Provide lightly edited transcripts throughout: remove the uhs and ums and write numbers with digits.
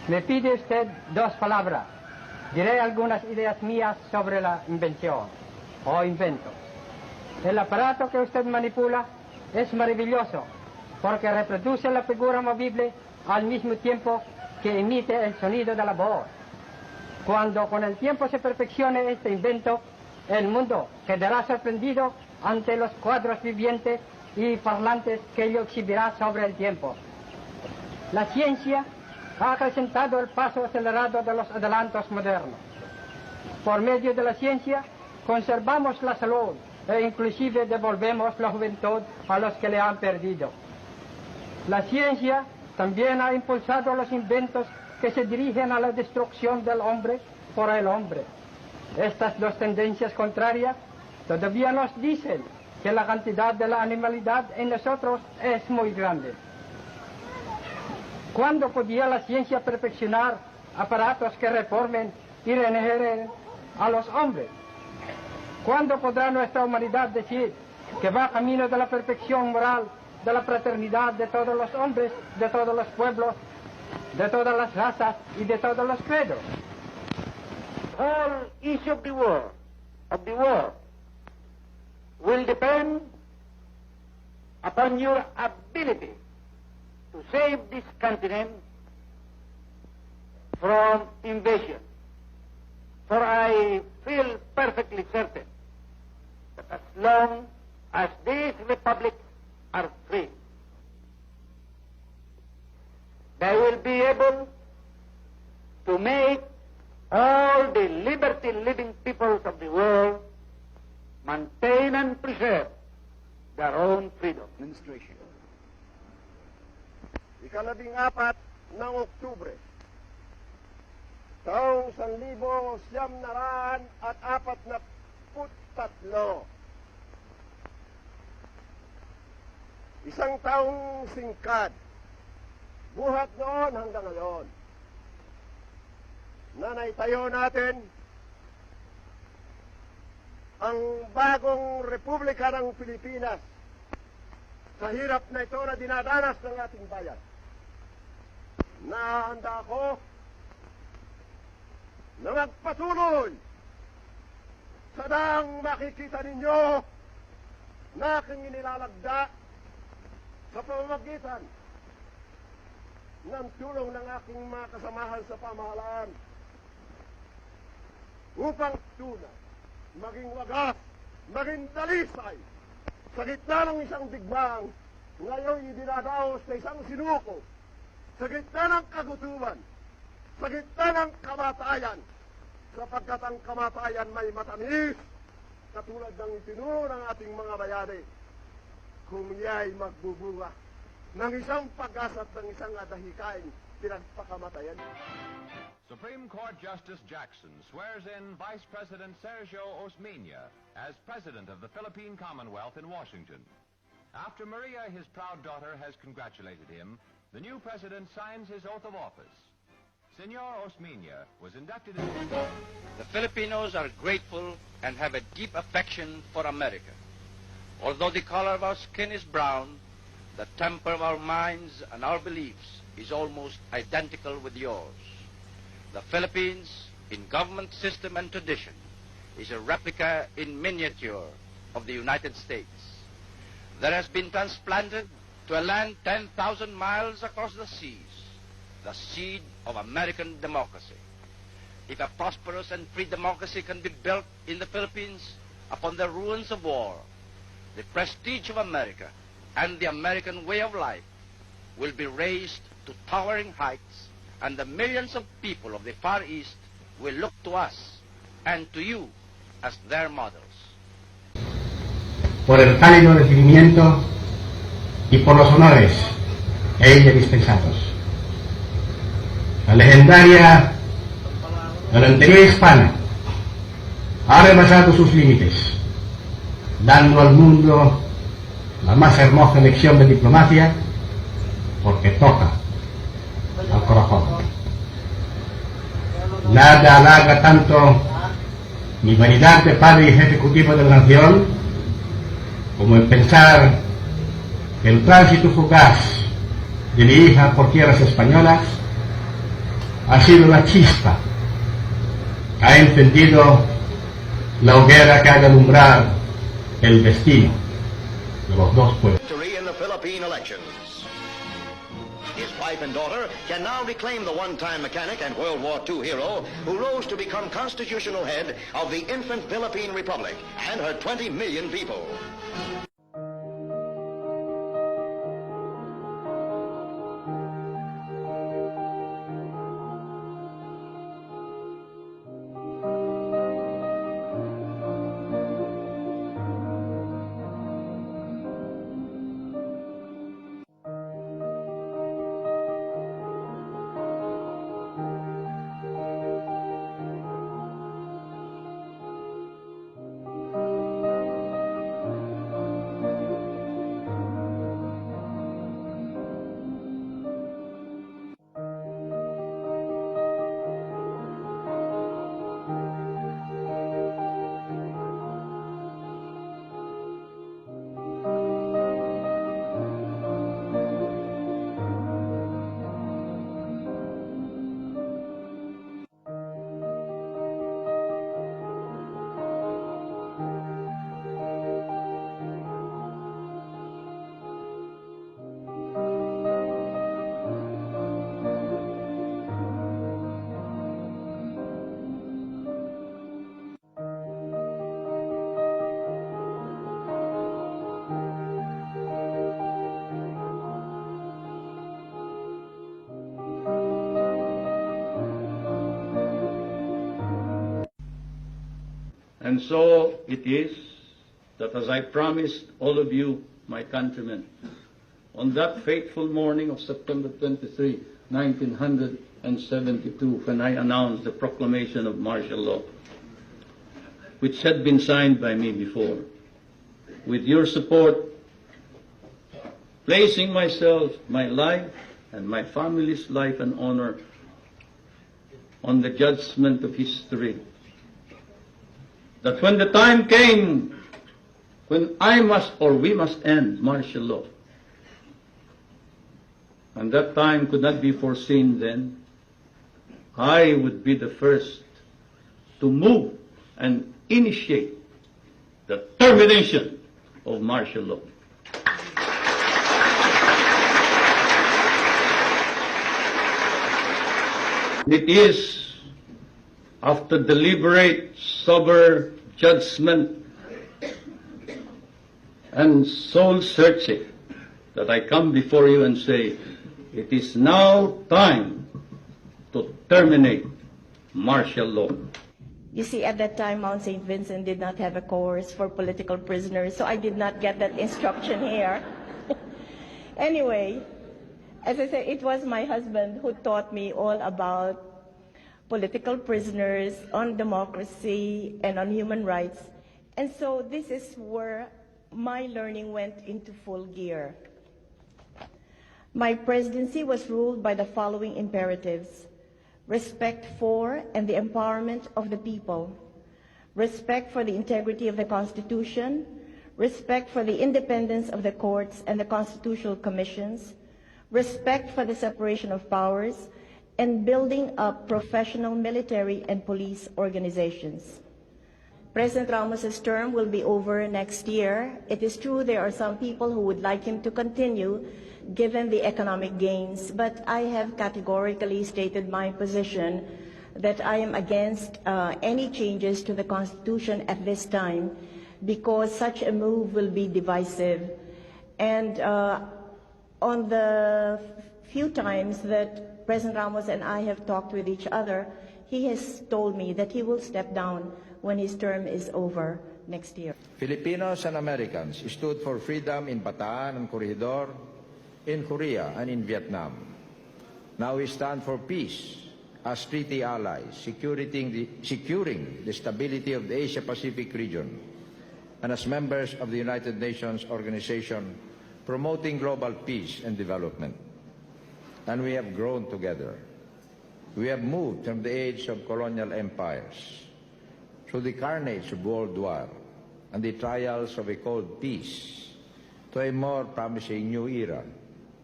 Me pide usted 2 palabras. Diré algunas ideas mías sobre la invención o invento. El aparato que usted manipula es maravilloso porque reproduce la figura movible al mismo tiempo que emite el sonido de la voz. Cuando con el tiempo se perfeccione este invento, el mundo quedará sorprendido ante los cuadros vivientes y parlantes que ello exhibirá sobre el tiempo. La ciencia ha acrecentado el paso acelerado de los adelantos modernos. Por medio de la ciencia conservamos la salud e inclusive devolvemos la juventud a los que le han perdido. La ciencia también ha impulsado los inventos que se dirigen a la destrucción del hombre por el hombre. Estas 2 tendencias contrarias todavía nos dicen que la cantidad de la animalidad en nosotros es muy grande. ¿Cuándo podía la ciencia perfeccionar aparatos que reformen y regeneren a los hombres? ¿Cuándo podrá nuestra humanidad decir que va camino de la perfección moral, de la fraternidad de todos los hombres, de todos los pueblos, de todas las razas y de todos los credos? Whole issue of the war will depend upon your ability to save this continent from invasion. For I feel perfectly certain that as long as these republics are free, they will be able to make all the liberty-living peoples of the world maintain and preserve their own freedom. Administration. Ika-14 ng Oktubre, taong 1943. Isang taong singkad, buhat noon hanggang ngayon, na naitayo natin ang bagong Republika ng Pilipinas sa hirap na ito na dinadanas ng ating bayan. Nahanda ako na magpatuloy sa daang makikita ninyo na aking inilalagda sa pamamagitan ng tulong ng aking mga kasamahan sa pamahalaan upang tunay, maging wagas, maging dalisay sa gitna ng isang digmang ngayon idinadaos na isang sinuko, sa gitna ng kagutuman, sa gitna ng kamatayan, sapagkat ang kamatayan may matamis, katulad ng itinuro ng ating mga bayani, kung iya'y magbubunga ng isang pag-asa at ng isang adahikain pinagpakamatayan. Supreme Court Justice Jackson swears in Vice President Sergio Osmeña as President of the Philippine Commonwealth in Washington. After Maria, his proud daughter, has congratulated him, the new president signs his oath of office. Senor Osmeña was inducted into... The Filipinos are grateful and have a deep affection for America. Although the color of our skin is brown, the temper of our minds and our beliefs is almost identical with yours. The Philippines, in government system and tradition, is a replica in miniature of the United States. There has been transplanted to a land 10,000 miles across the seas, the seed of American democracy. If a prosperous and free democracy can be built in the Philippines upon the ruins of war, the prestige of America and the American way of life will be raised to towering heights, and the millions of people of the Far East will look to us and to you as their models. Por el cálido recibimiento y por los honores a ella dispensados. La legendaria galantería hispana ha rebasado sus límites, dando al mundo la más hermosa lección de diplomacia, porque toca al corazón. Nada halaga tanto mi vanidad de padre y jefe ejecutivo de la nación como el pensar que el tránsito fugaz de mi hija por tierras españolas ha sido una chispa, ha encendido la hoguera que ha de alumbrar el destino de los dos pueblos. Victory in the Philippine elections. His wife and daughter can now reclaim the one-time mechanic and World War II hero who rose to become constitutional head of the infant Philippine Republic and her 20 million people. And so it is that as I promised all of you, my countrymen, on that fateful morning of September 23, 1972, when I announced the proclamation of martial law, which had been signed by me before, with your support, placing myself, my life, and my family's life and honor on the judgment of history, that when the time came when I must or we must end martial law, and that time could not be foreseen then, I would be the first to move and initiate the termination of martial law. It is after deliberate, sober judgment and soul searching that I come before you and say, it is now time to terminate martial law. You see, at that time, Mount St. Vincent did not have a course for political prisoners, so I did not get that instruction here. Anyway, as I said, it was my husband who taught me all about political prisoners, on democracy, and on human rights. And so this is where my learning went into full gear. My presidency was ruled by the following imperatives: respect for and the empowerment of the people, respect for the integrity of the Constitution, respect for the independence of the courts and the constitutional commissions, respect for the separation of powers, and building up professional military and police organizations. President Ramos's term will be over next year. It is true there are some people who would like him to continue given the economic gains, but I have categorically stated my position that I am against any changes to the Constitution at this time because such a move will be divisive. And on the few times that President Ramos and I have talked with each other, he has told me that he will step down when his term is over next year. Filipinos and Americans stood for freedom in Bataan and Corregidor, in Korea and in Vietnam. Now we stand for peace as treaty allies, securing the stability of the Asia-Pacific region, and as members of the United Nations organization, promoting global peace and development. And we have grown together. We have moved from the age of colonial empires through the carnage of World War and the trials of a cold peace to a more promising new era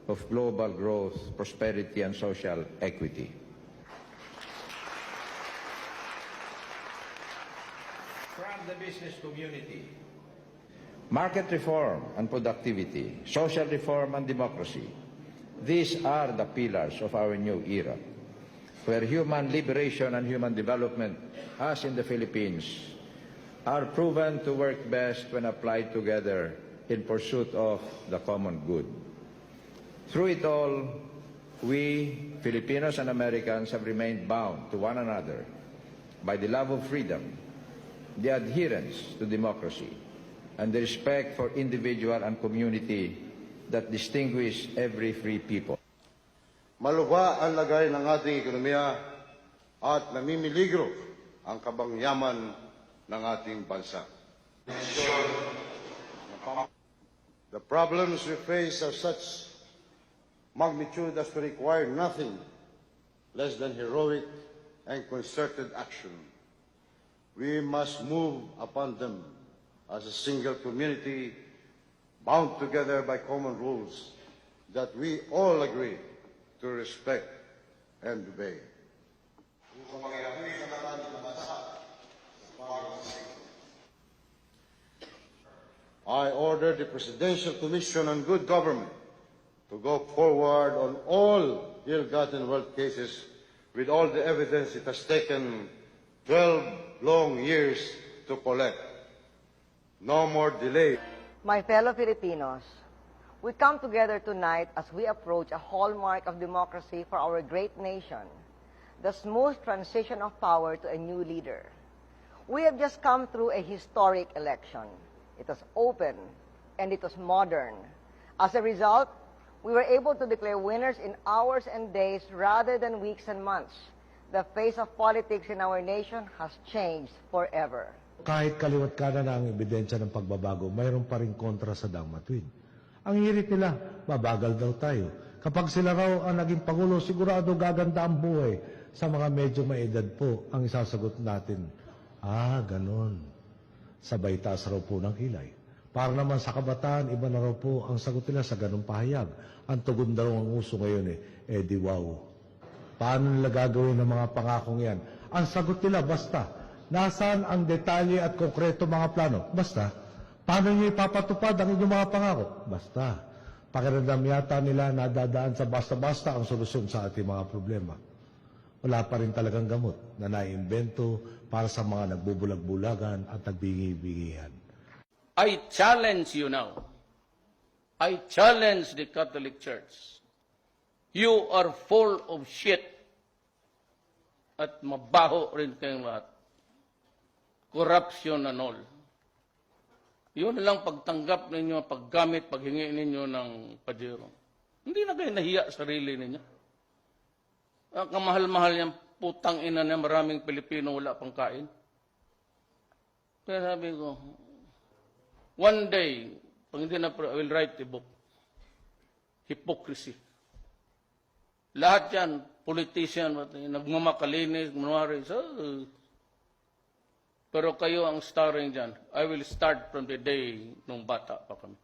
of global growth, prosperity, and social equity. the business community. Market reform and productivity, social reform and democracy. These are the pillars of our new era, where human liberation and human development, as in the Philippines, are proven to work best when applied together in pursuit of the common good. Through it all, we, Filipinos and Americans, have remained bound to one another by the love of freedom, the adherence to democracy, and the respect for individual and community that distinguish every free people. Malubha ang lagay ng ating ekonomiya at namimiligro ang kabangyaman ng ating bansa. The problems we face are such magnitude as to require nothing less than heroic and concerted action. We must move upon them as a single community bound together by common rules that we all agree to respect and obey. I order the Presidential Commission on Good Government to go forward on all ill-gotten wealth cases with all the evidence it has taken 12 long years to collect. No more delay. My fellow Filipinos, we come together tonight as we approach a hallmark of democracy for our great nation, the smooth transition of power to a new leader. We have just come through a historic election. It was open and it was modern. As a result, we were able to declare winners in hours and days rather than weeks and months. The face of politics in our nation has changed forever. Kahit kaliwat kanan na ang ebidensya ng pagbabago, mayroon pa rin kontra sa Dangmatuin. Ang hirit nila, mabagal daw tayo. Kapag sila raw ang naging Pangulo, sigurado gaganda ang buhay. Sa mga medyo maedad po, ang isasagot natin, ganon. Sabay taas raw po ng kilay. Para naman sa kabataan, iba na raw po ang sagot nila sa ganong pahayag. Ang tugon daw ang uso ngayon di wow. Paano nila gagawin ang mga pangakong yan? Ang sagot nila, basta. Nasaan ang detalye at konkreto mga plano? Basta. Paano niyo ipapatupad ang inyong mga pangako? Basta. Pakiramdam yata nila nadadaan sa basta-basta ang solusyon sa ating mga problema. Wala pa rin talagang gamot na naiimbento para sa mga nagbubulag-bulagan at nagbingi-bingihan. I challenge you now. I challenge the Catholic Church. You are full of shit. At mabaho rin kayong lahat. Corruption and all. Yun lang pagtanggap ninyo, paggamit, paghingi ninyo ng pajero. Hindi na kayo nahiya sa sarili ninyo. Ang kamahal-mahal yung putang ina na maraming Pilipino wala pang kain. Kaya sabi ko, one day, pag hindi na, I will write a book. Hypocrisy. Lahat yan, politician, nagmamakalinis, manwari. Pero kayo ang starring dyan. I will start from the day nung bata pa kami.